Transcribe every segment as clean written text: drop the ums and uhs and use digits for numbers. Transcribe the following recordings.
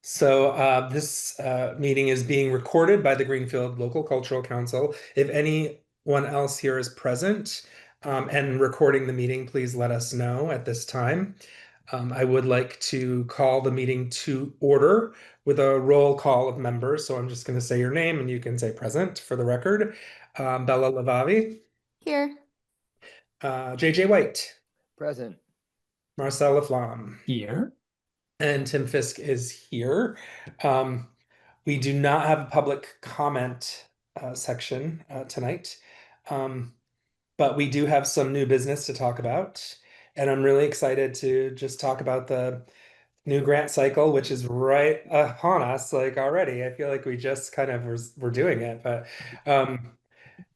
This meeting is being recorded by the Greenfield Local Cultural Council. If anyone else here is present and recording the meeting, please let us know at this time. I would like to call the meeting to order with a roll call of members. So I'm just going to say your name and you can say present for the record. Bella Lavavi, Here. JJ White, Present. Marcel Laflamme, Here. and Tim Fisk is here. Um, We do not have a public comment section tonight, um, but we do have some new business to talk about. And I'm really excited to just talk about the new grant cycle, which is right upon us, like already. I feel like we just kind of were doing it, but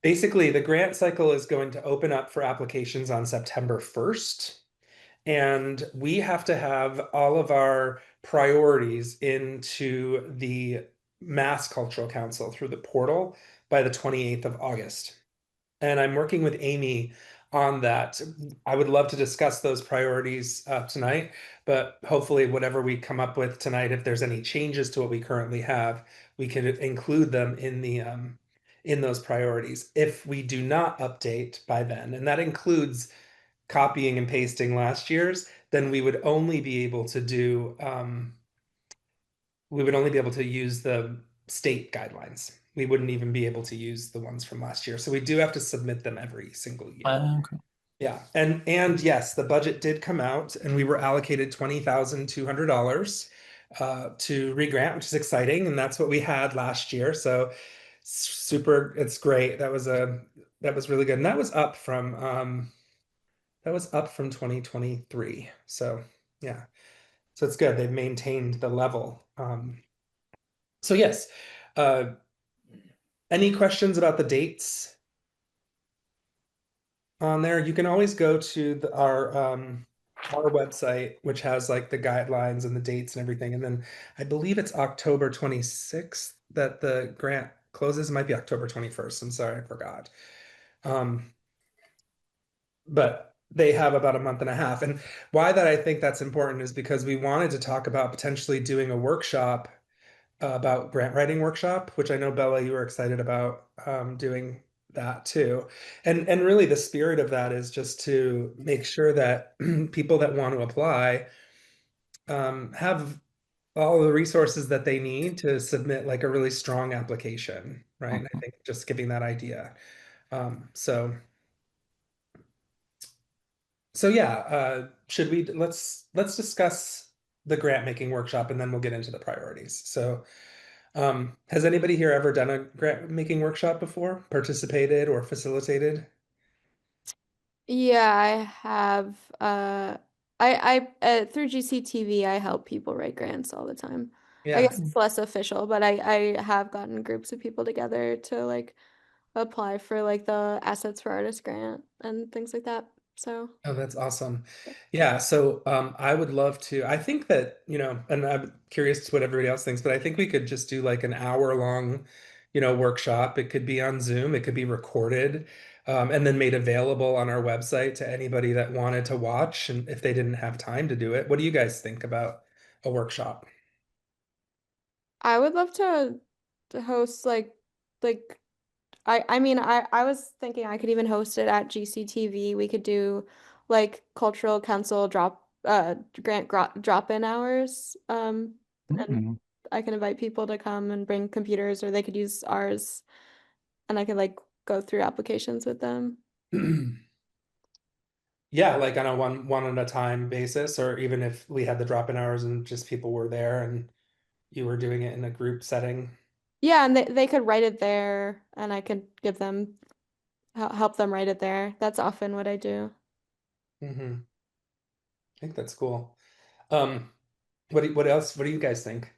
basically the grant cycle is going to open up for applications on September 1st. And we have to have all of our priorities into the Mass Cultural Council through the portal by the 28th of August. And I'm working with Amy on that. I would love to discuss those priorities tonight, but hopefully whatever we come up with tonight, if there's any changes to what we currently have, we can include them in those priorities. If we do not update by then, and that includes copying and pasting last year's, then we would only be able to do we would only be able to use the state guidelines. We wouldn't even be able to use the ones from last year. So we do have to submit them every single year. Okay. Yeah. And yes, the budget did come out and we were allocated $20,200 to regrant, which is exciting. And that's what we had last year. So super, it's great. That was really good. And that was up from 2023. So yeah, so it's good. They've maintained the level. So yes, uh, any questions about the dates on there? You can always go to our website, which has like the guidelines and the dates and everything. And then I believe it's October 26th that the grant closes. It might be October 21st. I'm sorry, I forgot. But they have about a month and a half. And why that I think that's important is because we wanted to talk about potentially doing a workshop about grant writing workshop, which I know Bella, you were excited about doing that too. And really the spirit of that is just to make sure that people that want to apply have all the resources that they need to submit like a really strong application, right? And I think just giving that idea. So yeah, should we let's discuss the grant making workshop and then we'll get into the priorities. So has anybody here ever done a grant making workshop before, participated or facilitated? Yeah, I have. I through GCTV, I help people write grants all the time. I Yeah. guess it's less official, but I have gotten groups of people together to like apply for like the Assets for Artists grant and things like that. So Oh, that's awesome. Yeah, so I would love to. I think that, and I'm curious what everybody else thinks, but I think we could just do like an hour long, workshop. It could be on Zoom, it could be recorded, and then made available on our website to anybody that wanted to watch and if they didn't have time to do it. What do you guys think about a workshop? I would love to host like I mean I was thinking I could even host it at GCTV. We could do like cultural council drop-in hours. And Mhm. I can invite people to come and bring computers or they could use ours and I could like go through applications with them. Yeah, like on a one at a time basis, or even if we had the drop-in hours and just people were there and you were doing it in a group setting. Yeah, and they could write it there and I could give them help them write it there. That's often what I do. I think that's cool. Um, what else? What do you guys think?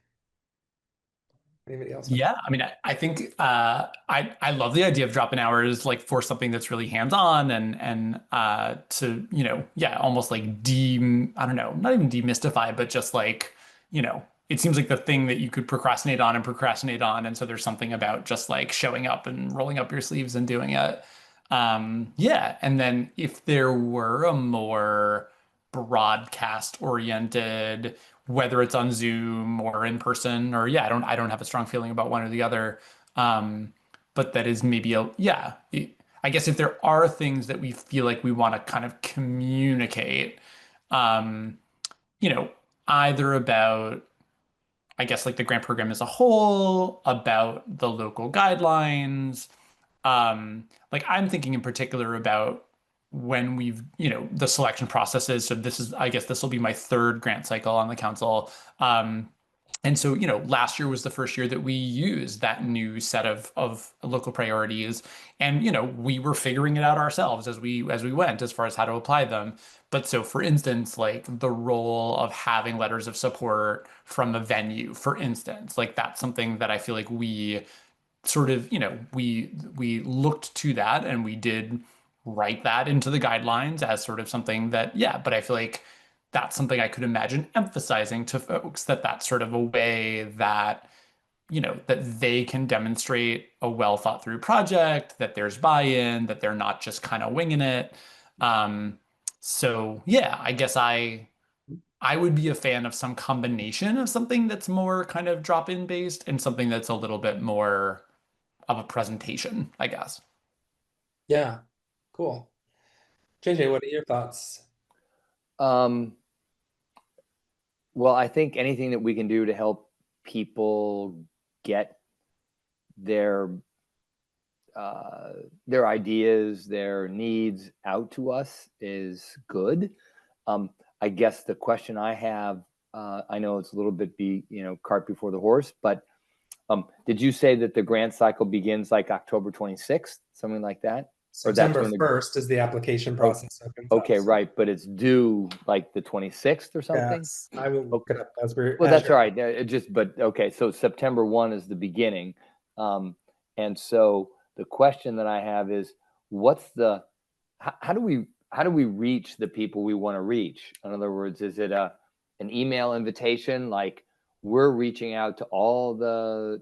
Anybody else? Yeah, I mean, I think I love the idea of dropping hours like for something that's really hands-on and to yeah, almost like I don't know, not even demystify, but just like it seems like the thing that you could procrastinate on, and so there's something about just like showing up and rolling up your sleeves and doing it. Yeah, and then if there were a more broadcast oriented, whether it's on Zoom or in person, or yeah, I don't have a strong feeling about one or the other. But that is maybe I guess if there are things that we feel like we want to kind of communicate, um, you know, either about, I guess, like the grant program as a whole, about the local guidelines. Like I'm thinking in particular about when we've, the selection processes. So this is, I guess this will be my third grant cycle on the council. And so, last year was the first year that we used that new set of local priorities. And, we were figuring it out ourselves as we went as far as how to apply them. But so for instance, like the role of having letters of support from the venue, for instance, like that's something that I feel like we sort of, we looked to that and we did write that into the guidelines as sort of something that, yeah, but I feel like that's something I could imagine emphasizing to folks, that that's sort of a way that, that they can demonstrate a well thought through project, that there's buy-in, that they're not just kind of winging it. Um, so yeah, I guess I would be a fan of some combination of something that's more kind of drop-in based and something that's a little bit more of a presentation, I guess. Yeah, cool. JJ, what are your thoughts? Um, well, I think anything that we can do to help people get their ideas, their needs out to us is good. I guess the question I have, I know it's a little bit cart before the horse, but did you say that the grant cycle begins like October 26th, something like that? Or that's September when the 1st is the application process opens up. okay, right, but it's due like the 26th or something? Yes, I will look it up as Well, that's you're. all right. But okay, so September 1 is the beginning. And so the question that I have is, how do we reach the people we want to reach? In other words, is it an email invitation? Like we're reaching out to all the,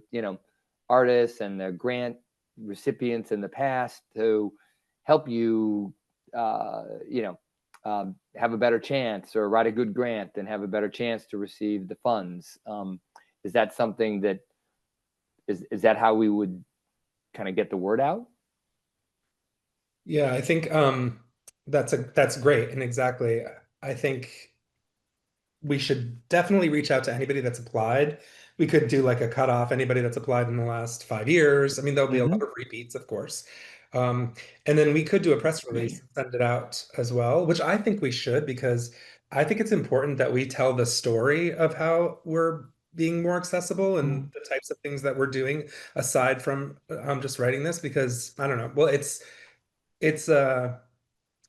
artists and the grant recipients in the past to help you, have a better chance, or write a good grant and have a better chance to receive the funds. Is that something that is that how we would kind of get the word out? Yeah, I think that's great. And exactly, I think we should definitely reach out to anybody that's applied. We could do like a cutoff, anybody that's applied in the last 5 years. I mean, there'll be a lot of repeats, of course. Um, and then we could do a press release and send it out as well, which I think we should, because I think it's important that we tell the story of how we're being more accessible and the types of things that we're doing aside from just writing this, because I don't know. Well, it's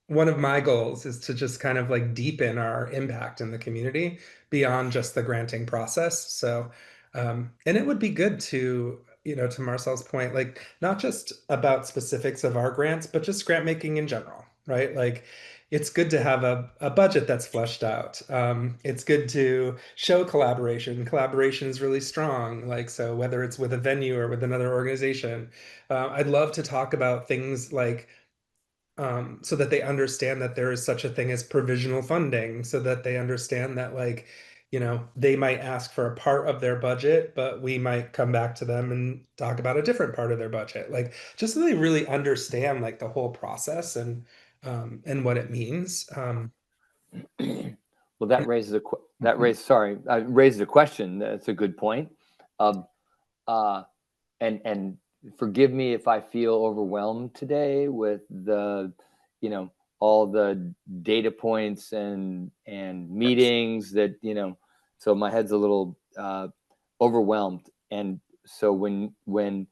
one of my goals is to just kind of like deepen our impact in the community beyond just the granting process. So, and it would be good to, to Marcel's point, like not just about specifics of our grants, but just grant making in general, right? Like it's good to have a budget that's fleshed out. It's good to show collaboration. Collaboration is really strong. Like, so whether it's with a venue or with another organization, I'd love to talk about things like so that they understand that there is such a thing as provisional funding, so that they understand that, like, they might ask for a part of their budget, but we might come back to them and talk about a different part of their budget. Like, just so they really understand like the whole process and what it means. Well, that raises I raises a question. That's a good point. Uh, and forgive me if I feel overwhelmed today with all the data points and meetings that, so my head's a little overwhelmed. And so when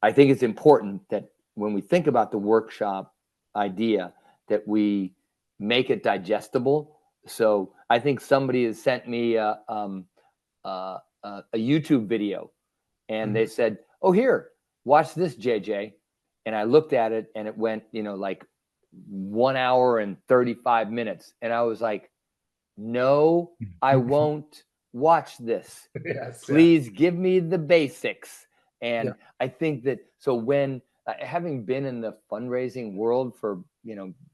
I think it's important that when we think about the workshop idea, that we make it digestible. So I think somebody has sent me a YouTube video, and they said, "Oh, here, watch this, JJ." And I looked at it, and it went, like 1 hour and 35 minutes. And I was like, no, I won't watch this. Yes, Please give me the basics. And yeah. I think that, so when having been in the fundraising world for,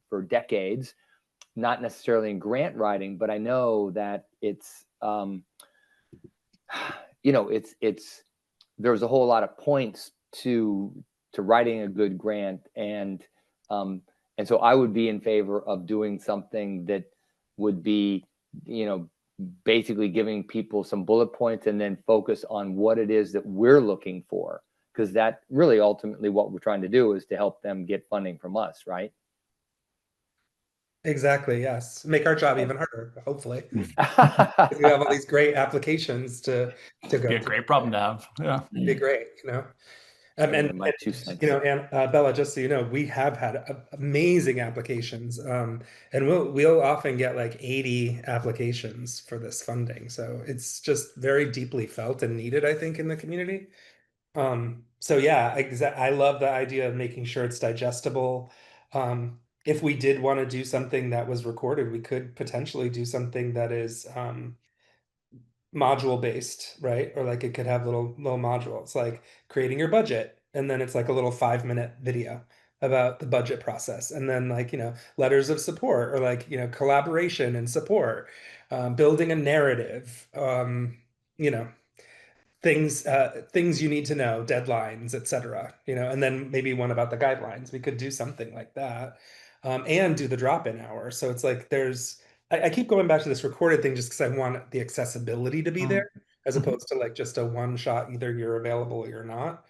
for decades, not necessarily in grant writing, but I know that it's it's there's a whole lot of points to writing a good grant, and so I would be in favor of doing something that would be, basically giving people some bullet points and then focus on what it is that we're looking for, because that really ultimately what we're trying to do is to help them get funding from us, right? Exactly, yes. Make our job even harder, hopefully. Because we have all these great applications to Be go a through. great problem to have. Yeah. It'd be great, Anyway, my 2 cents. And Bella, just so you know, we have had amazing applications, and we'll often get like 80 applications for this funding. So it's just very deeply felt and needed, I think, in the community. So yeah, I love the idea of making sure it's digestible. If we did want to do something that was recorded, we could potentially do something that is module based, right? Or like it could have little modules like creating your budget, and then it's like a little 5-minute video about the budget process, and then like letters of support, or like collaboration and support, building a narrative, you know things you need to know, deadlines, etc. And then maybe one about the guidelines. We could do something like that, and do the drop-in hour. So it's like I keep going back to this recorded thing just because I want the accessibility to be Mm. there, as opposed to like just a one shot, either you're available or you're not.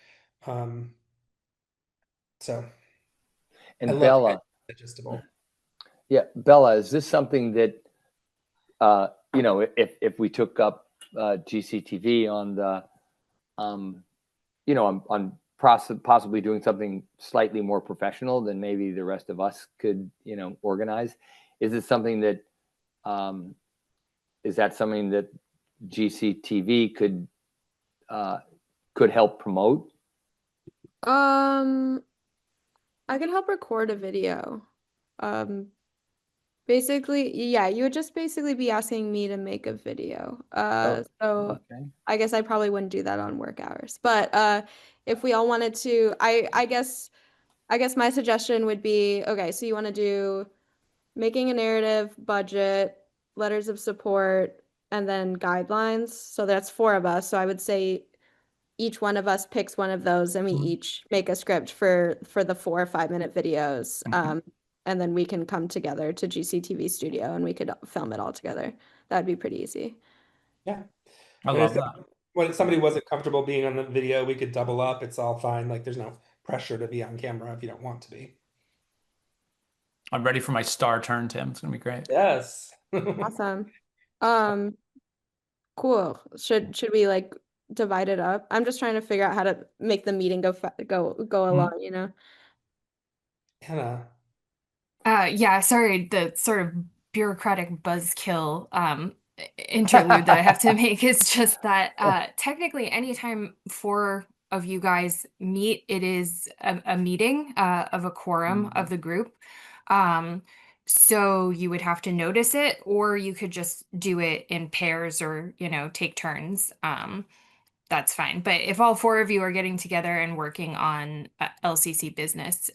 So I And love Bella, the digestible. yeah, Bella, is this something that if we took up GCTV on the on possibly doing something slightly more professional than maybe the rest of us could organize? Is it something that is that something that GCTV could help promote? I can help record a video. Basically, yeah, you would just basically be asking me to make a video. So Okay. I guess I probably wouldn't do that on work hours. But if we all wanted to, I guess my suggestion would be, okay, so you want to do making a narrative, budget, letters of support, and then guidelines. So that's four of us. So I would say each one of us picks one of those, and we each make a script for the 4 or 5 minute videos. And then we can come together to GCTV studio and we could film it all together. That'd be pretty easy. Yeah. I And love that. when somebody wasn't comfortable being on the video, we could double up. It's all fine. Like there's no pressure to be on camera if you don't want to be. I'm ready for my star turn, Tim. It's gonna be great. Yes. Awesome. Um, cool. Should we like divide it up? I'm just trying to figure out how to make the meeting go along, you know? Hannah. Yeah, sorry, the sort of bureaucratic buzzkill interlude that I have to make is just that technically anytime four of you guys meet, it is a meeting of a quorum of the group. So you would have to notice it, or you could just do it in pairs or, take turns. That's fine. But if all four of you are getting together and working on LCC business,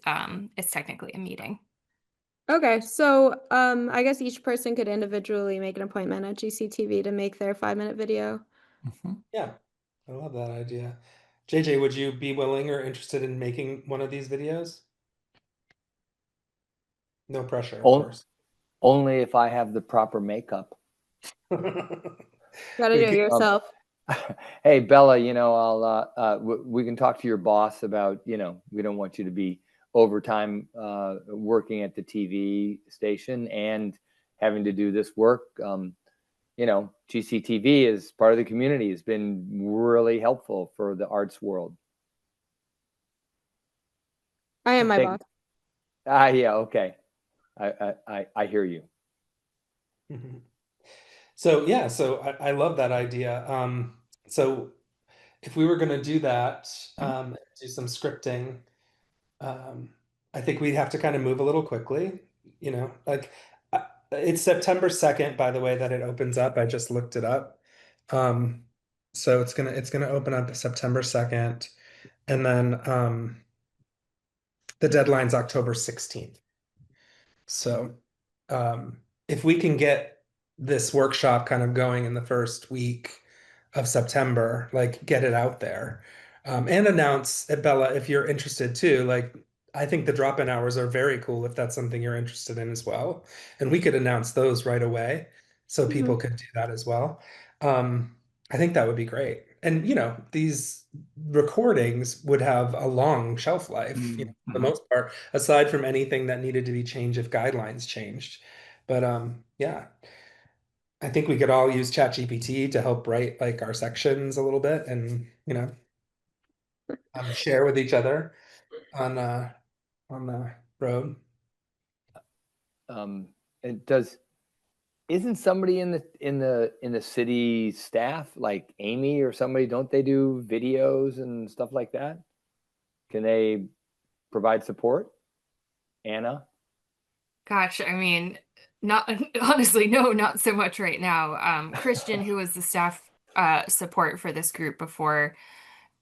it's technically a meeting. Okay, so I guess each person could individually make an appointment at GCTV to make their 5 minute video. Yeah, I love that idea. JJ, would you be willing or interested in making one of these videos? No pressure, of course. Only if I have the proper makeup. Gotta do it yourself. Hey, Bella, we can talk to your boss about, we don't want you to be overtime working at the TV station and having to do this work. GCTV is part of the community, has been really helpful for the arts world. I am my boss. Yeah, okay. I hear you. So yeah, so I love that idea. So if we were going to do that, do some scripting, I think we'd have to kind of move a little quickly. Like it's September 2nd, by the way, that it opens up. I just looked it up. So it's gonna open up September 2nd, and then the deadline's October 16th. So if we can get this workshop kind of going in the first week of September, like get it out there. And announce at Bella if you're interested too. Like I think the drop-in hours are very cool if that's something you're interested in as well. And we could announce those right away so people Mhm. could do that as well. I think that would be great. And these recordings would have a long shelf life, for the Mhm. most part, aside from anything that needed to be changed if guidelines changed. But yeah, I think we could all use ChatGPT to help write like our sections a little bit and share with each other on the road. And isn't somebody in the city staff, like Amy or somebody, don't they do videos and stuff like that? Can they provide support? Anna? Gosh, I mean, not honestly, no, not so much right now. Christian, who was the staff support for this group before,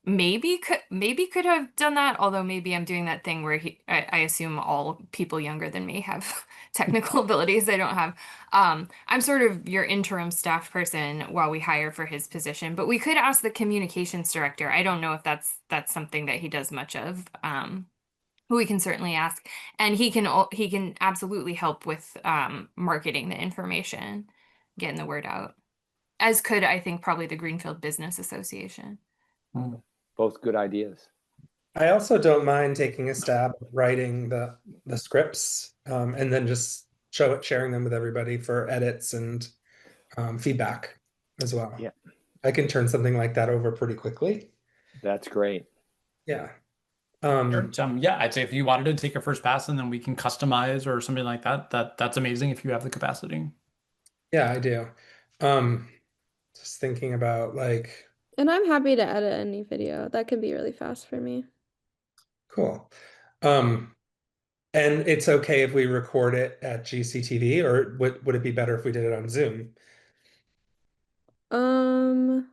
maybe could have done that, although maybe I'm doing that thing where I assume all people younger than me have technical abilities I don't have. I'm sort of your interim staff person while we hire for his position, but we could ask the communications director. I don't know if that's something that he does much of. We can certainly ask, and he can absolutely help with marketing the information, getting the word out, as could, I think, probably the Greenfield Business Association. Mm. Both good ideas. I also don't mind taking a stab at writing the scripts and then just sharing them with everybody for edits and feedback as well. Yeah, I can turn something like that over pretty quickly. that's great. Yeah. Sure. Yeah, I'd say if you wanted to take a first pass and then we can customize or something like that, that's amazing if you have the capacity. Yeah, I do. Um, just thinking about like, And I'm happy to edit any video. That can be really fast for me. cool. Um, and it's okay if we record it at GCTV, or would it be better if we did it on Zoom? Um,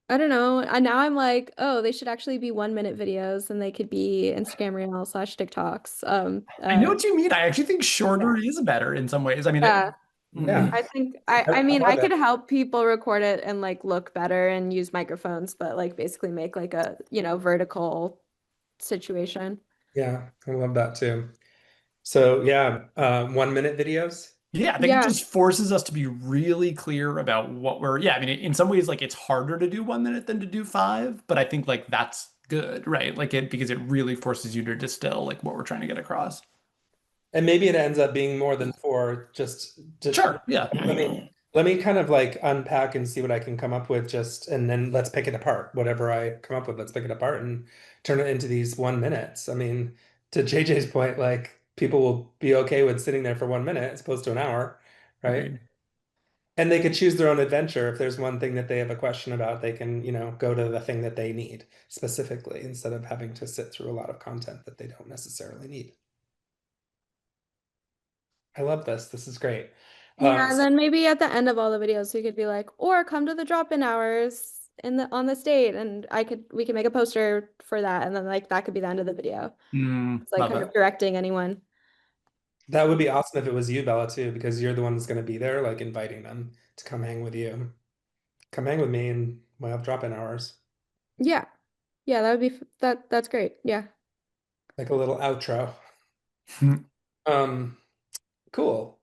I don't know. And now I'm like, oh, they should actually be 1 minute videos and they could be Instagram Reel/TikToks. I know what you mean. I actually think shorter is better in some ways. I mean, Yeah. Yeah, I think I I mean I love could it. help people record it and like look better and use microphones, but like basically make like a, vertical situation. Yeah, I love that too. So yeah, 1 minute videos. yeah, I think it Yeah. just forces us to be really clear about what yeah, I mean, in some ways, like it's harder to do 1 minute than to do five, but I think like that's good, right? Like because it really forces you to distill like what we're trying to get across. And maybe it ends up being more than four, just Sure. Yeah. let me kind of like unpack and see what I can come up with just and then let's pick it apart. Whatever I come up with, let's pick it apart and turn it into these 1 minutes. I mean, to JJ's point, like people will be okay with sitting there for 1 minute as opposed to an hour, right? Agreed. And they could choose their own adventure. If there's one thing that they have a question about, they can, go to the thing that they need specifically instead of having to sit through a lot of content that they don't necessarily need. I love this. This is great. Yeah, and then maybe at the end of all the videos we could be like, or come to the drop-in hours on this date, and we could make a poster for that, and then like that could be the end of the video. It's like Love kind it. of directing anyone. That would be awesome if it was you, Bella, too, because you're the one that's going to be there, like inviting them to come hang with you. Come hang with me and we'll have drop-in hours, Yeah. Yeah, that would be that's great. Yeah. like a little outro. Um, cool.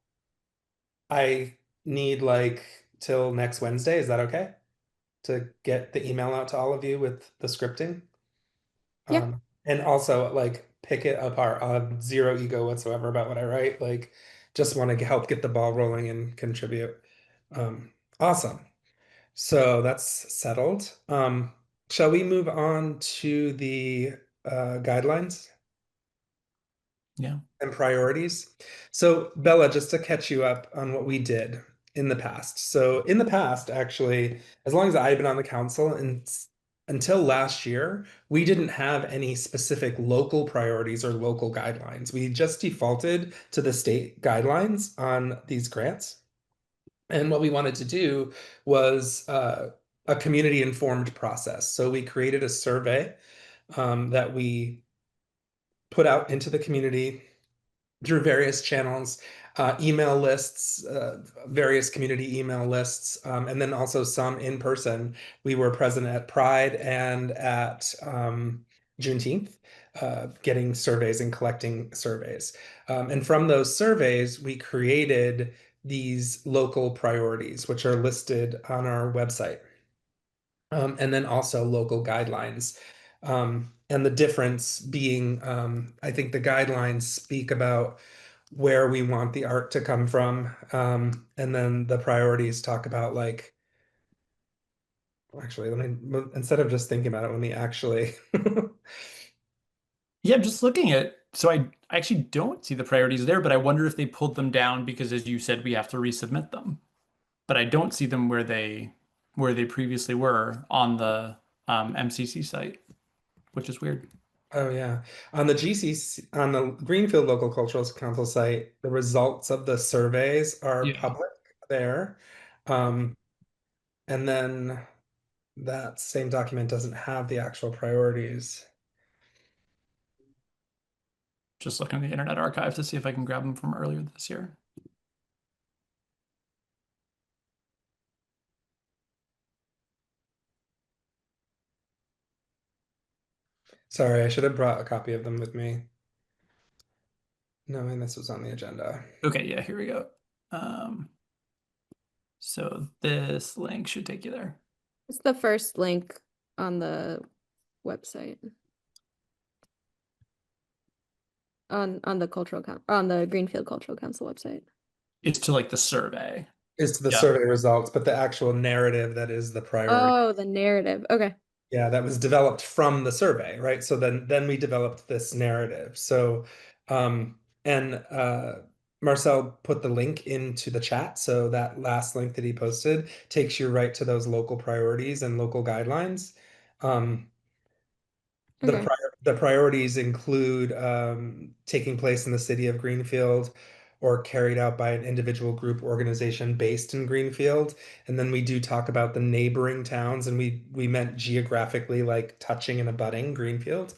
I need like till next Wednesday. Is that okay? To get the email out to all of you with the scripting. Yeah. And also like pick it apart. I'll have zero ego whatsoever about what I write. Like just want to help get the ball rolling and contribute. Awesome. So that's settled. Shall we move on to the guidelines Yeah. and priorities? So, Bella, just to catch you up on what we did in the past. So, in the past, actually, as long as I've been on the council and until last year, we didn't have any specific local priorities or local guidelines. We just defaulted to the state guidelines on these grants. And what we wanted to do was a community informed process. So we created a survey that we put out into the community through various channels, email lists, various community email lists, and then also some in person. We were present at Pride and at Juneteenth, getting surveys and collecting surveys. And from those surveys, we created these local priorities, which are listed on our website, and then also local guidelines. And the difference being, I think the guidelines speak about where we want the art to come from. And then the priorities talk about like, actually, instead of just thinking about it, let me actually, Yeah, I'm just looking at, so I actually don't see the priorities there, but I wonder if they pulled them down because, as you said, we have to resubmit them. But I don't see them where they previously were on the MCC site, which is weird. oh yeah. On the GCC, on the Greenfield Local Cultural Council site, the results of the surveys are Yeah. public there. Um, and then that same document doesn't have the actual priorities. Just looking at the Internet Archive to see if I can grab them from earlier this year. Sorry, I should have brought a copy of them with me, knowing this was on the agenda. Okay, yeah, here we go. So this link should take you there. It's the first link on the website. On the on the Greenfield Cultural Council website. It's to like the survey. Is to the Yeah. survey results, but the actual narrative that is the priority. Oh, the narrative. Okay. Yeah, that was developed from the survey, right? So then we developed this narrative. So and Marcel put the link into the chat. So that last link that he posted takes you right to those local priorities and local guidelines. Um, Okay. the priorities include taking place in the city of Greenfield or carried out by an individual group organization based in Greenfield. And then we do talk about the neighboring towns, and we meant geographically like touching and abutting Greenfield.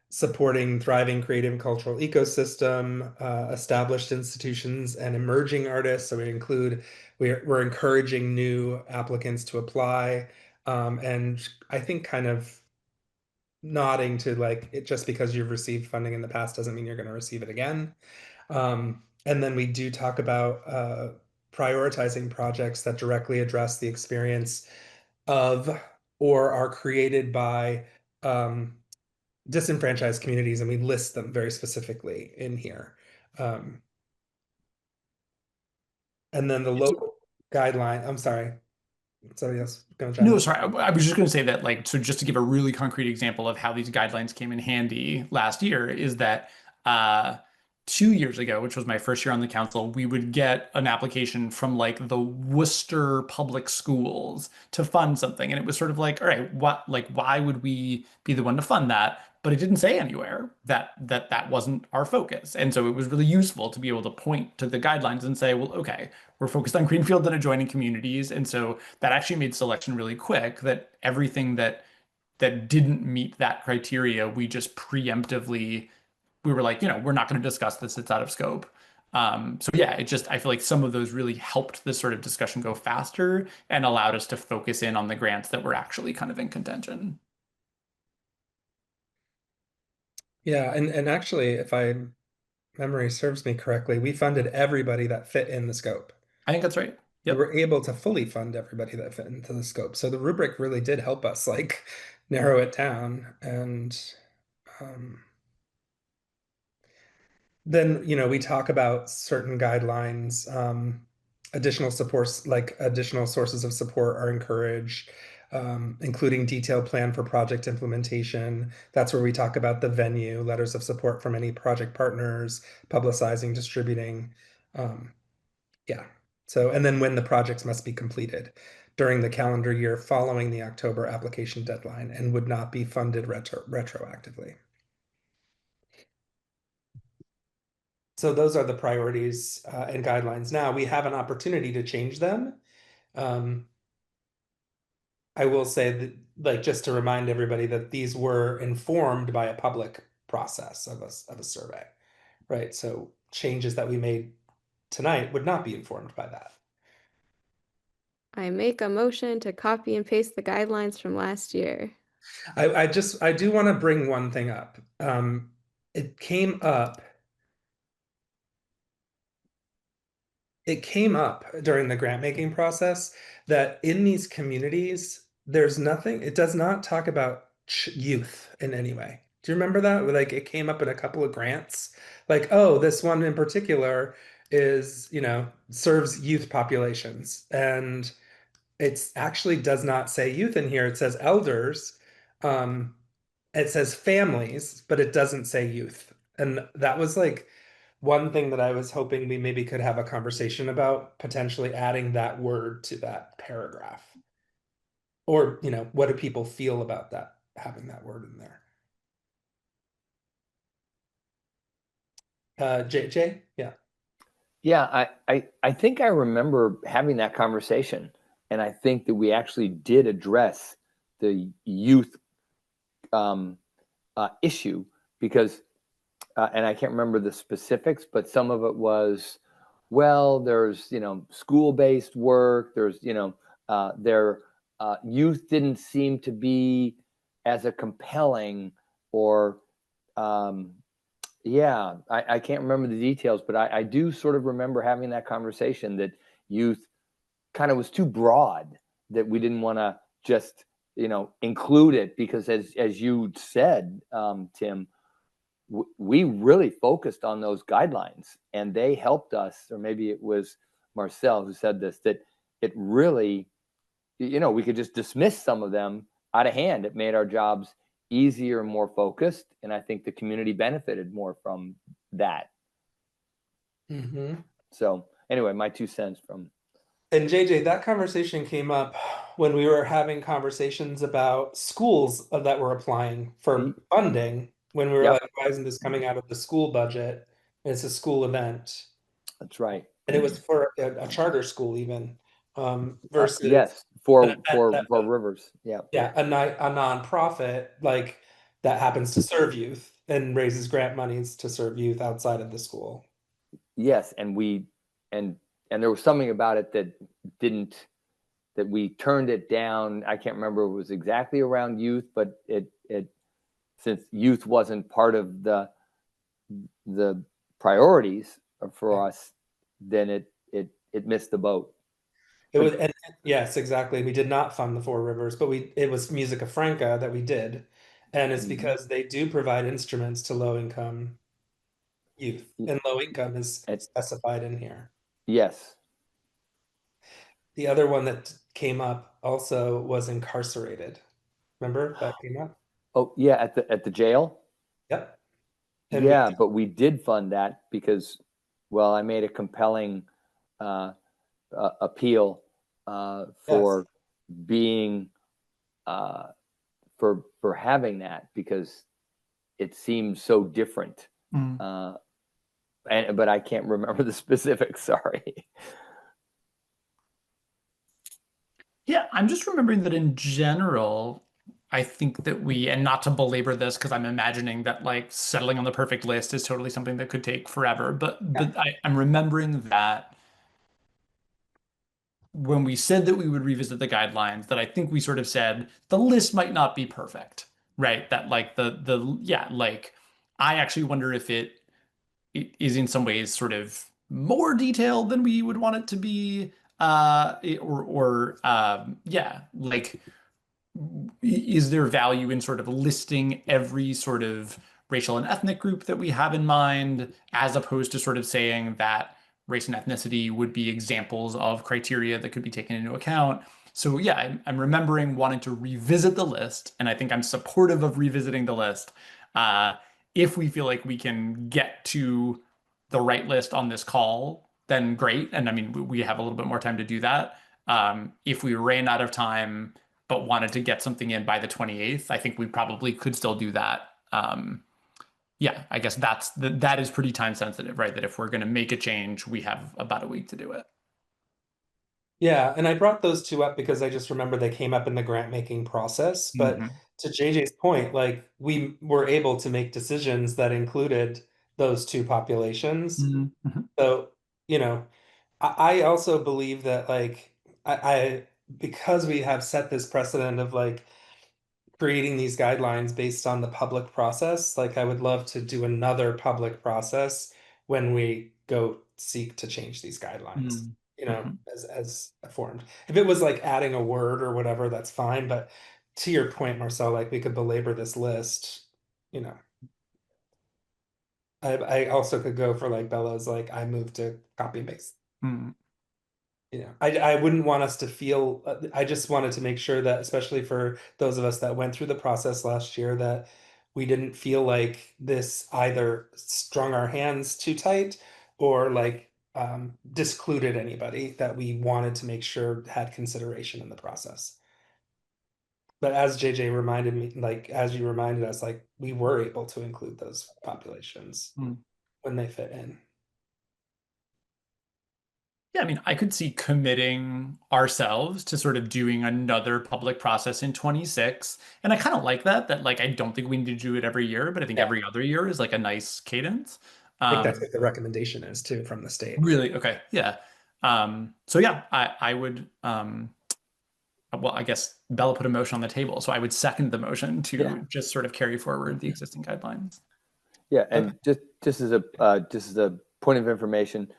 Supporting thriving creative and cultural ecosystem, established institutions and emerging artists. So we're encouraging new applicants to apply. And I think kind of nodding to like it, just because you've received funding in the past doesn't mean you're going to receive it again. And then we do talk about prioritizing projects that directly address the experience of or are created by disenfranchised communities, and we list them very specifically in here. And then the local guideline, I'm sorry, somebody else going to chime No, in? sorry. I was just going to say that, like, so just to give a really concrete example of how these guidelines came in handy last year, is that 2 years ago, which was my first year on the council, we would get an application from like the Worcester Public Schools to fund something. And it was sort of like, all right, why would we be the one to fund that? But it didn't say anywhere that wasn't our focus. And so it was really useful to be able to point to the guidelines and say, well, okay, we're focused on Greenfield and adjoining communities. And so that actually made selection really quick, that everything that didn't meet that criteria, we just preemptively, we were like, we're not going to discuss this. It's out of scope. So yeah, I feel like some of those really helped this sort of discussion go faster and allowed us to focus in on the grants that were actually kind of in contention. Yeah, and actually, if memory serves me correctly, we funded everybody that fit in the scope. I think that's right. We Yep. were able to fully fund everybody that fit into the scope. So the rubric really did help us like narrow it down. And um, then, we talk about certain guidelines, additional supports, like additional sources of support are encouraged, including detailed plan for project implementation. That's where we talk about the venue, letters of support from any project partners, publicizing, distributing. Yeah. So, and then when the projects must be completed during the calendar year following the October application deadline and would not be funded retroactively. So those are the priorities and guidelines. Now we have an opportunity to change them. I will say that, like, just to remind everybody that these were informed by a public process of a survey. right? So changes that we made tonight would not be informed by that. I make a motion to copy and paste the guidelines from last year. I do want to bring one thing up. It came up. It came up during the grant making process that in these communities, there's nothing, it does not talk about youth in any way. Do you remember that? Like it came up in a couple of grants. Like, oh, this one in particular is, serves youth populations. And it's actually does not say youth in here. It says elders. Um, it says families, but it doesn't say youth. And that was like one thing that I was hoping we maybe could have a conversation about, potentially adding that word to that paragraph. Or, what do people feel about that, having that word in there? JJ? Yeah. Yeah, I think I remember having that conversation, and I think that we actually did address the youth issue because, and I can't remember the specifics, but some of it was, well, there's school-based work, there's their youth didn't seem to be as a compelling or yeah, I can't remember the details, but I do sort of remember having that conversation that youth kind of was too broad, that we didn't want to just, include it because as you said, Tim, we really focused on those guidelines and they helped us, or maybe it was Marcel who said this, that it really, we could just dismiss some of them out of hand. It made our jobs easier and more focused. And I think the community benefited more from that. So anyway, my 2 cents from. And JJ, that conversation came up when we were having conversations about schools that were applying for funding, when we were Yep. like, why isn't this coming out of the school budget? It's a school event. That's right. And it was for a charter school even, versus yes, for Rivers. Yeah. Yeah, a nonprofit like that happens to serve youth and raises grant monies to serve youth outside of the school. Yes, and there was something about it that we turned it down. I can't remember if it was exactly around youth, but it since youth wasn't part of the priorities for us, then it missed the boat. It was, and yes, exactly. We did not fund the Four Rivers, but it was Musica Franca that we did. And it's because they do provide instruments to low income youth, and low income is specified in here. Yes. The other one that came up also was incarcerated. Remember that came up? Oh yeah, at the jail. Yep. And yeah, but we did fund that because, well, I made a compelling appeal for being for having that because it seems so different. But I can't remember the specifics. Sorry. Yeah, I'm just remembering that in general, I think that and not to belabor this because I'm imagining that like settling on the perfect list is totally something that could take forever, but I'm remembering that when we said that we would revisit the guidelines, that I think we sort of said the list might not be perfect, right? That like like I actually wonder if it is in some ways sort of more detailed than we would want it to be, like is there value in sort of listing every sort of racial and ethnic group that we have in mind, as opposed to sort of saying that race and ethnicity would be examples of criteria that could be taken into account. So yeah, I'm remembering wanting to revisit the list, and I think I'm supportive of revisiting the list. If we feel like we can get to the right list on this call, then great. And I mean, we have a little bit more time to do that. If we ran out of time, but wanted to get something in by the 28th, I think we probably could still do that. Yeah, I guess that is pretty time sensitive, right? That if we're going to make a change, we have about a week to do it. Yeah, and I brought those two up because I just remember they came up in the grant making process. But to JJ's point, like we were able to make decisions that included those two populations. Mhm. So, you know, I also believe that like I because we have set this precedent of like creating these guidelines based on the public process, like I would love to do another public process when we go seek to change these guidelines, Mhm. as formed. If it was like adding a word or whatever, that's fine. But to your point, Marcel, like we could belabor this list, you know. I also could go for like Bella's, like I moved to copy and paste. Mhm. I wouldn't want us to feel, I just wanted to make sure that, especially for those of us that went through the process last year, that we didn't feel like this either strung our hands too tight or like discluded anybody that we wanted to make sure had consideration in the process. But as JJ reminded me, like as you reminded us, like we were able to include those populations Mhm. when they fit in. Yeah, I mean, I could see committing ourselves to sort of doing another public process in 26. And I kind of like that like I don't think we need to do it every year, but I think Yeah, every other year is like a nice cadence. I think that's Um, what the recommendation is too from the state. really, okay, yeah. So yeah, I would well, I guess Bella put a motion on the table, so I would second the motion Yeah. to just sort of carry forward the existing guidelines. Yeah, Okay. and just as a point of information,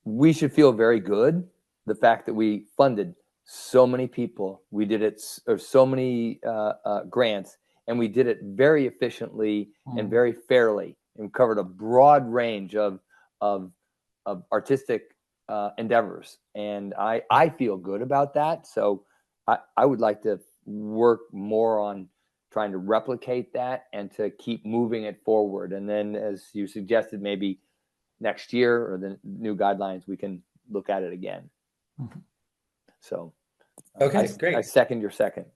we should feel very good the fact that we funded so many people. We did it, or so many grants, and we did it very efficiently and Mm. very fairly, and covered a broad range of artistic endeavors. And I feel good about that. So I would like to work more on trying to replicate that and to keep moving it forward. And then, as you suggested, maybe next year or the new guidelines, we can look at it again. Mhm. So Okay, I great. second your second.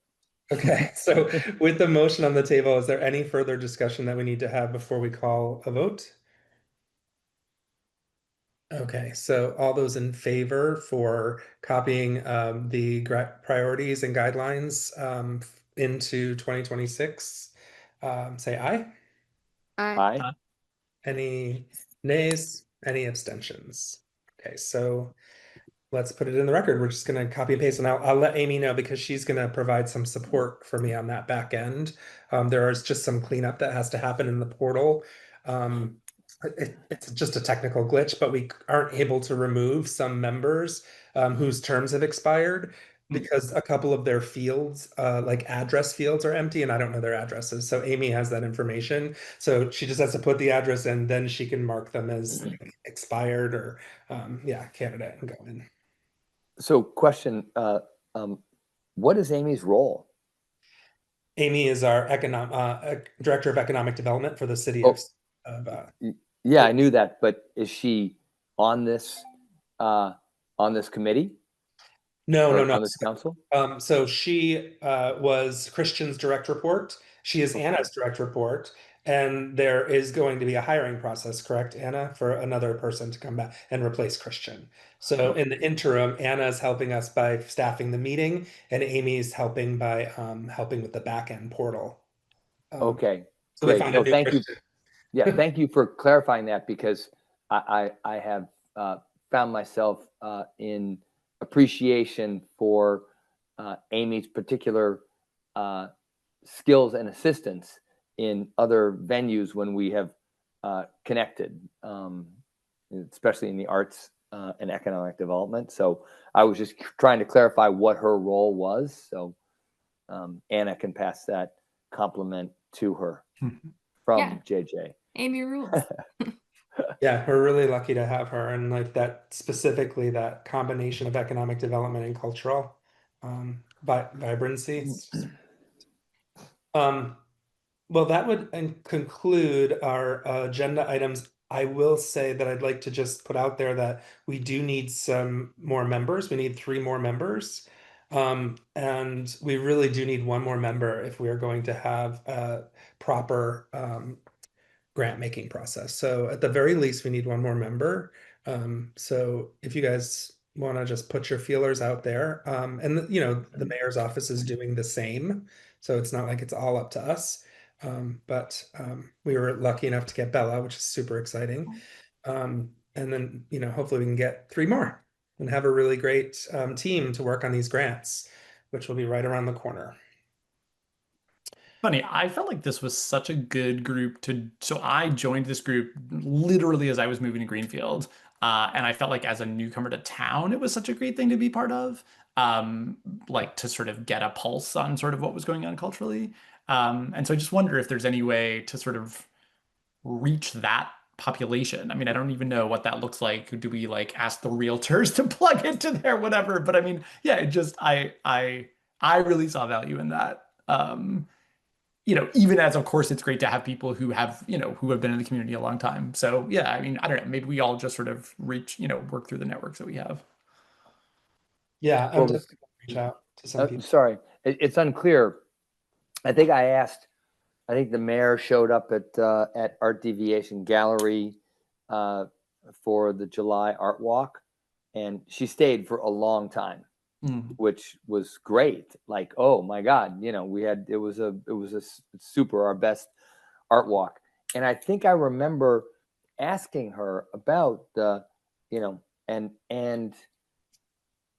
Okay, so with the motion on the table, is there any further discussion that we need to have before we call a vote? Okay, so all those in favor for copying the priorities and guidelines into 2026, say aye. Aye. Any nays? Any abstentions? Okay, so let's put it in the record. We're just going to copy and paste, and I'll let Amy know because she's going to provide some support for me on that back end. There is just some cleanup that has to happen in the portal. It's just a technical glitch, but we aren't able to remove some members whose terms have expired because a couple of their fields, like address fields, are empty, and I don't know their addresses. So Amy has that information. So she just has to put the address in, then she can mark them as like, expired or yeah, candidate and go in. So question, what is Amy's role? Amy is our director of economic development for the city Oh, of yeah, I knew that, but is she on this committee no, no, or no. on this council? So she was Christian's direct report. She is Okay. Anna's direct report, and there is going to be a hiring process, correct, Anna, for another person to come back and replace Christian. So in the interim, Anna is helping us by staffing the meeting, and Amy's helping by helping with the back end portal. Okay, So we great. found a No, new thank you. Christian. Yeah, thank you for clarifying that, because I have found myself in appreciation for Amy's particular skills and assistance in other venues when we have connected, especially in the arts and economic development. So I was just trying to clarify what her role was. So Anna can pass that compliment to her Yeah, from JJ. Amy rules. Yeah, we're really lucky to have her, and like that specifically that combination of economic development and cultural vibrancy. Um, well, that would conclude our agenda items. I will say that I'd like to just put out there that we do need some more members. We need 3 more members. And we really do need 1 more member if we are going to have a proper grant making process. So at the very least, we need 1 more member. So if you guys want to just put your feelers out there, and the mayor's office is doing the same, so it's not like it's all up to us. But we were lucky enough to get Bella, which is super exciting. And then, hopefully we can get 3 more and have a really great team to work on these grants, which will be right around the corner. Funny, I felt like this was such a good group so I joined this group literally as I was moving to Greenfield. And I felt like as a newcomer to town, it was such a great thing to be part of. Um, like to sort of get a pulse on sort of what was going on culturally. And so I just wonder if there's any way to sort of reach that population. I mean, I don't even know what that looks like. Do we like ask the realtors to plug into there, whatever? But I mean, yeah, it just I really saw value in that. Even as of course it's great to have people who have, who have been in the community a long time. So yeah, I mean, I don't know, maybe we all just sort of reach, work through the networks that we have. Yeah, I'm Well, definitely going to reach out to some people. sorry, it's unclear. I think the mayor showed up at Art Deviation Gallery for the July Art Walk, and she stayed for a long time, which was great. Like, oh my God, it was a super, our best art walk. And I think I remember asking her about the, and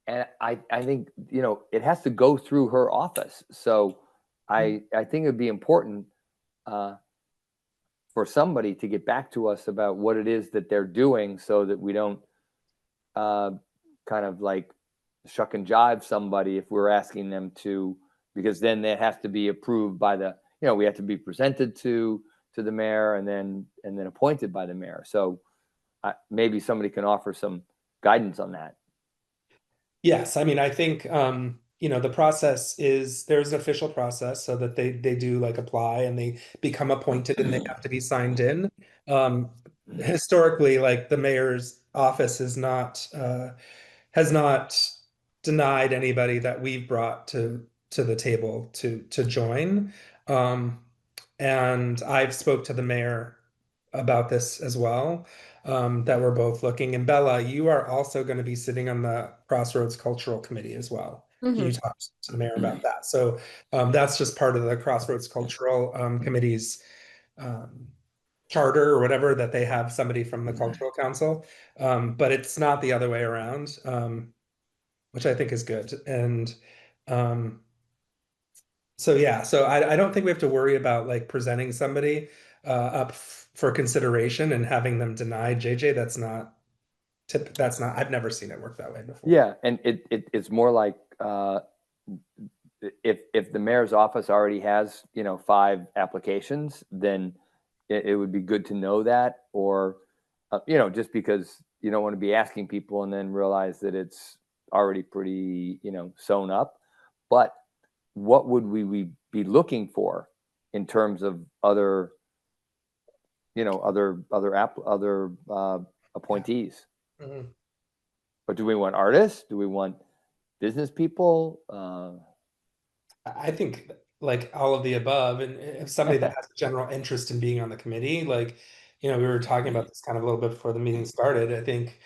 I think, it has to go through her office. So I think it would be important for somebody to get back to us about what it is that they're doing, so that we don't kind of like shuck and jive somebody if we're asking them to, because then that has to be approved by we have to be presented to the mayor and then appointed by the mayor. So maybe somebody can offer some guidance on that. Yes, I mean, I think the process is there's an official process so that they do like apply and they become appointed and they have to be signed in. Historically, like the mayor's office has not denied anybody that we've brought to the table to join. Um, and I've spoke to the mayor about this as well, that we're both looking. And Bella, you are also going to be sitting on the Crossroads Cultural Committee as well. Can you talk to the mayor about that? So that's just part of the Crossroads Cultural Committee's um, charter or whatever, that they have somebody from the Cultural Council, but it's not the other way around, which I think is good. And um, so yeah, so I don't think we have to worry about like presenting somebody up for consideration and having them denied. JJ, that's not, I've never seen it work that way before. Yeah, and it's more like if the mayor's office already has 5 applications, then it would be good to know that, or just because you don't want to be asking people and then realize that it's already pretty sewn up. But what would we be looking for in terms of other appointees? Mhm. But do we want artists? Do we want business people? I think like all of the above, and if somebody that has a general interest in being on the committee, like, we were talking about this kind of a little bit before the meeting started. I think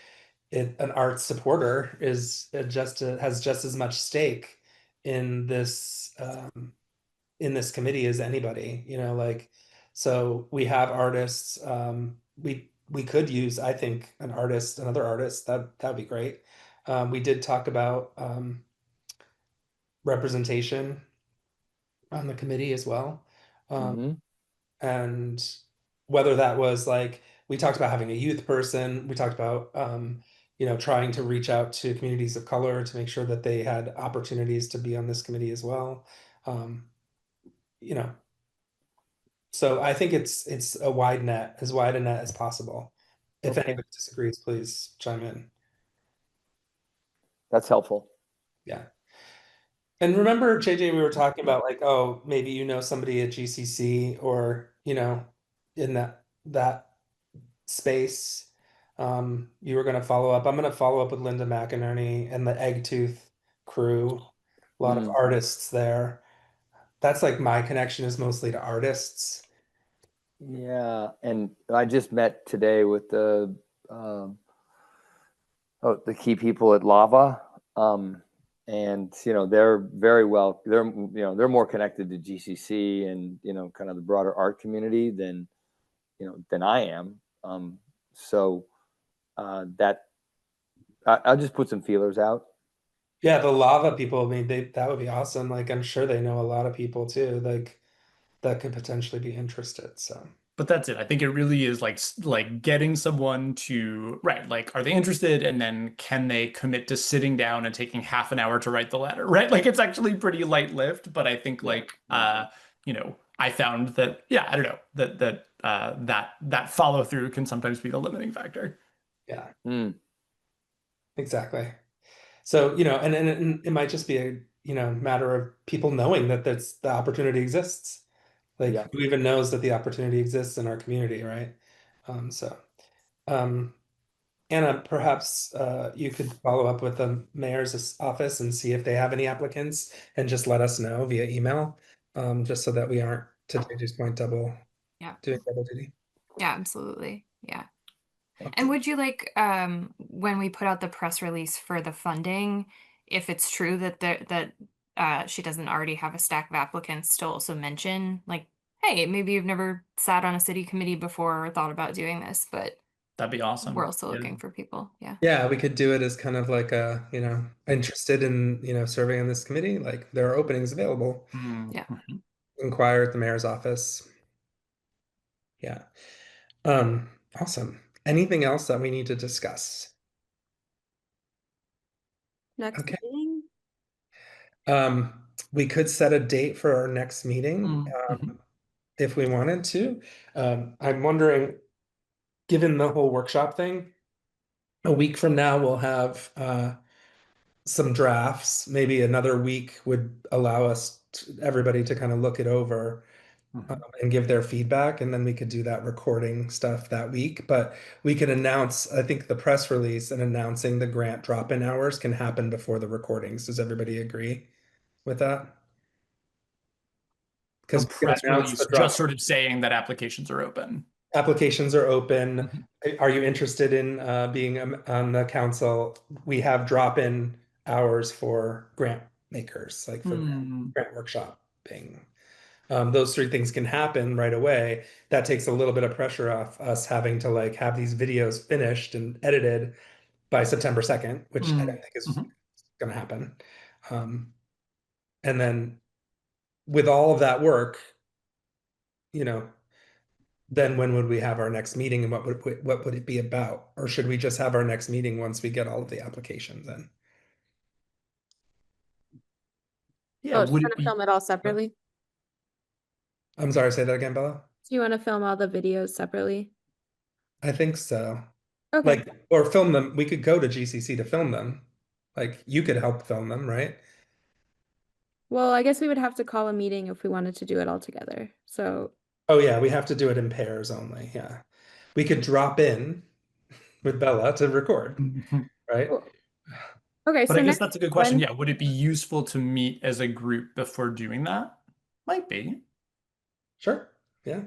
an arts supporter has just as much stake in this committee as anybody, like, so we have artists. We could use, I think, another artist, that'd be great. We did talk about representation on the committee as well. Mm-hmm. And whether that was like, we talked about having a youth person, we talked about trying to reach out to communities of color to make sure that they had opportunities to be on this committee as well. um, you know so I think it's a wide net, as wide a net as possible. If Okay, anybody disagrees, please chime in. that's helpful. Yeah. And remember, JJ, we were talking about like, oh, maybe somebody at GCC, or in that space. You were going to follow up. I'm going to follow up with Linda McInerney and the Egg Tooth crew. A lot of Mm. artists there. That's like my connection is mostly to artists. Yeah, and I just met today with the key people at Lava, and they're very well. They're more connected to GCC and kind of the broader art community than I am. So that I'll just put some feelers out. Yeah, the lava people, I mean, that would be awesome. Like, I'm sure they know a lot of people too, like that could potentially be interested. So, But that's it. I think it really is like getting someone to, right, like are they interested, and then can they commit to sitting down and taking half an hour to write the letter, right? Like it's actually pretty light lift, but I think like I found that yeah, I don't know, that follow through can sometimes be the limiting factor. yeah, Mm, exactly. So, and it might just be a, matter of people knowing that the opportunity exists. Like, yeah. who even knows that the opportunity exists in our community, right? So, um, Anna, perhaps you could follow up with the mayor's office and see if they have any applicants and just let us know via email, just so that we aren't, to JJ's point, Yeah. doing double duty. Yeah, absolutely. Yeah. Okay. And would you like, when we put out the press release for the funding, if it's true that she doesn't already have a stack of applicants, to also mention like, hey, maybe you've never sat on a city committee before or thought about doing this, but That'd be we're awesome. also Yeah. looking for people. Yeah. Yeah, we could do it as kind of like a, interested in, serving on this committee. Like, there are openings available. Yeah. Mhm. Inquire at the mayor's office. Yeah. Um, awesome. Anything else that we need to discuss? Next Okay. meeting? Um, we could set a date for our next meeting, Mhm. if we wanted to. I'm wondering, given the whole workshop thing, a week from now we'll have some drafts. Maybe another week would allow us everybody to kind of look it over, Mhm. and give their feedback, and then we could do that recording stuff that week. But we can announce, I think the press release and announcing the grant drop-in hours can happen before the recordings. Does everybody agree with that? A Because we can press announce release the just drop sort of saying that applications are open. applications are open. Mhm. Are you interested in being on the council? We have drop-in hours for grant makers, like for Hmm. grant workshopping. Those three things can happen right away. That takes a little bit of pressure off us having to like have these videos finished and edited by September 2nd, which I Hmm. don't think is Mhm. going to happen. Um, and then with all of that work, you know, then when would we have our next meeting, and what would it be about? Or should we just have our next meeting once we get all of the applications in? Yeah, Oh, just would want it to be? film it all separately? I'm sorry, say that again, Bella. Do you want to film all the videos separately? I think so. Okay. Like, or film them. We could go to GCC to film them. Like, you could help film them, right? Well, I guess we would have to call a meeting if we wanted to do it all together. So, Oh yeah, we have to do it in pairs only. Yeah. We could drop in with Bella to record, Mhm. right? cool. Okay, But I so guess next that's a good question. Wednesday. Yeah, would it be useful to meet as a group before doing that? Might be. Sure. Yeah.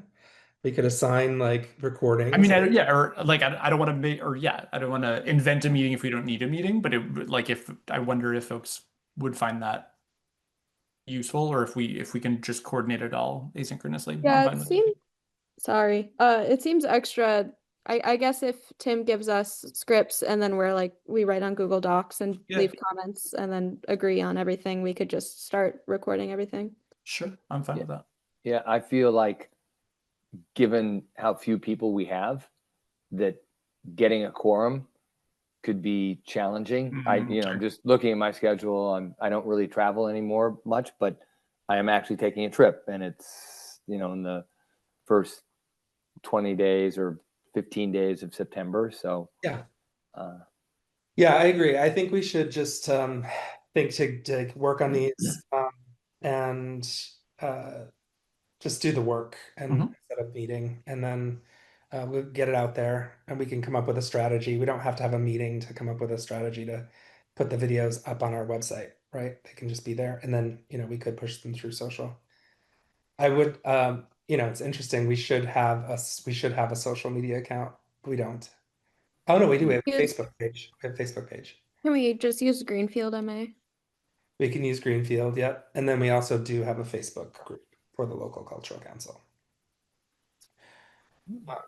We could assign like I recordings. mean, I don't, yeah, or like I don't want to make, or yeah, I don't want to invent a meeting if we don't need a meeting. But like if I wonder if folks would find that useful, or if we can just coordinate it all asynchronously. I'm Yeah, fine it with it. seems, sorry. It seems extra. I guess if Tim gives us scripts and then we write on Google Docs and Yeah, leave comments and then agree on everything, we could just start recording everything. sure, I'm fine Yeah. with that. Yeah, I feel like given how few people we have, that getting a quorum could be challenging. Sure. Just looking at my schedule, I don't really travel anymore much, but I am actually taking a trip, and it's in the first 20 days or 15 days of September. So Yeah. uh, Yeah, I agree. I think we should just think to work on these, and uh, just do the work and Mhm. set up meeting, and then we'll get it out there and we can come up with a strategy. We don't have to have a meeting to come up with a strategy to put the videos up on our website, right? They can just be there, and then we could push them through social. I would, it's interesting. We should have a social media account. We don't. Oh no, we do. We have a Use, Facebook page. We have a Facebook page. can we just use Greenfield MA? We can use Greenfield, yep. And then we also do have a Facebook group for the local cultural council.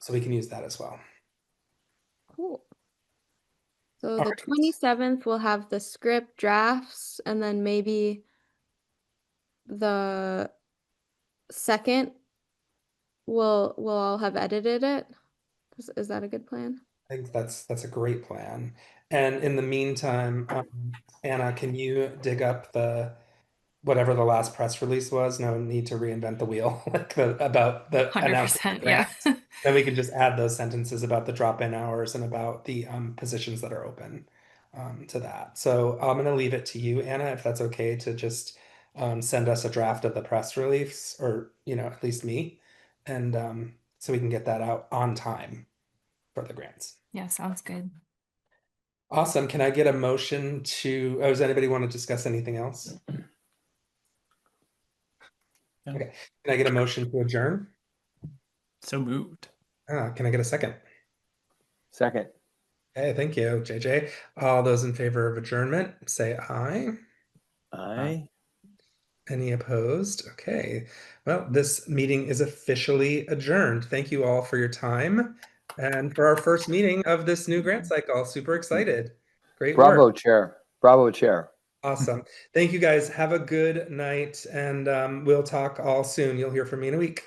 So we can use that as well. Cool. So All the right. 27th we'll have the script drafts, and then maybe the second we'll all have edited it. Is that a good plan? I think that's a great plan. And in the meantime, Anna, can you dig up whatever the last press release was? No need to reinvent the wheel, like about the announcing the 100%, yeah. grants. Then we can just add those sentences about the drop-in hours and about the positions that are open to that. So I'm going to leave it to you, Anna, if that's okay, to just send us a draft of the press release, or at least me, and so we can get that out on time for the grants. Yeah, sounds good. Awesome. Can I get a motion to, does anybody want to discuss anything else? Yeah. Okay. Can I get a motion to adjourn? So moved. Can I get a second? Second. Hey, thank you, JJ. All those in favor of adjournment, say aye. Aye. Any opposed? Okay. Well, this meeting is officially adjourned. Thank you all for your time and for our first meeting of this new grant cycle. Super excited. Great Bravo, work. Chair. Bravo, Chair. Awesome. Thank you guys. Have a good night, and we'll talk all soon. You'll hear from me in a week.